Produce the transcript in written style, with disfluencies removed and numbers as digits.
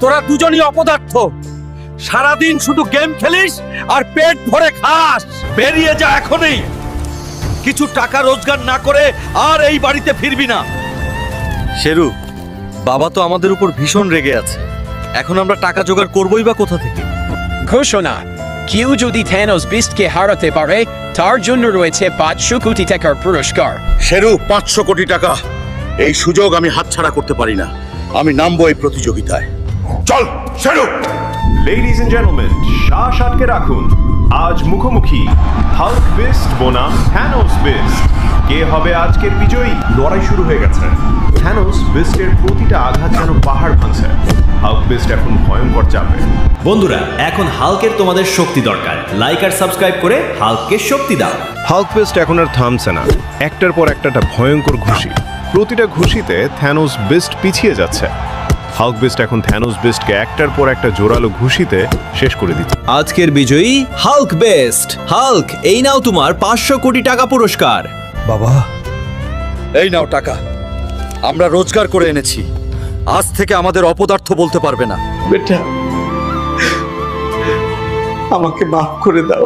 তোরা দুজনই অপদার্থ। সারাদিন শুধু গেম খেলিস আর পেট ভরে খাস। বেরিয়ে যা এখনই। কিছু টাকা রোজগার না করে আর এই বাড়িতে ফিরবি না। শেরু, বাবা তো আমাদের উপর ভীষণ রেগে আছে। এখন আমরা টাকা জোগাড় করবই বা কোথা থেকে? ঘোষণা, কেউ যদি থ্যানোস বিস্টকে হারাতে পারে তার জন্য রয়েছে 500 কোটি টাকার পুরস্কার। শেরু, 500 কোটি টাকা, এই সুযোগ আমি হাতছাড়া করতে পারি না। আমি নামবো এই প্রতিযোগিতায়। চল শেরু। লেডিজ এন্ড জেন্টলম্যান, শ্বাস আটকে রাখুন। আজ মুখোমুখি হাল্ক বিস্ট বনাম থ্যানোস বিস্ট। কে হবে আজকের বিজয়ী? লড়াই শুরু হয়ে গেছে। থ্যানোস বিস্টের প্রতিটা আঘাত যেন পাহাড় ভাঙছে। হাল্ক বিস্ট এখন ভয়ঙ্কর চাপে। বন্ধুরা, এখন হাল্কের তোমাদের শক্তি দরকার। লাইক আর সাবস্ক্রাইব করে হাল্ককে শক্তি দাও। হাল্ক বিস্ট এখন আর থামছে না। একটার পর একটা ভয়ঙ্কর ঘুষি। প্রতিটা ঘুষিতে থ্যানোস বিস্ট পিছিয়ে যাচ্ছে। হাল্ক বিস্ট এখন থ্যানোস বিস্টকে একটার পর একটা জোরালো ঘুষিতে শেষ করে দিচ্ছে। আজকের বিজয়ী হাল্ক বেস্ট। হাল্ক, এই নাও তোমার 500 কোটি টাকা পুরস্কার। বাবা, এই নাও টাকা। আমরা রোজগার করে এনেছি। আজ থেকে আমাদের অপদার্থ বলতে পারবে না। বেটা, আমাকে মাফ করে দাও।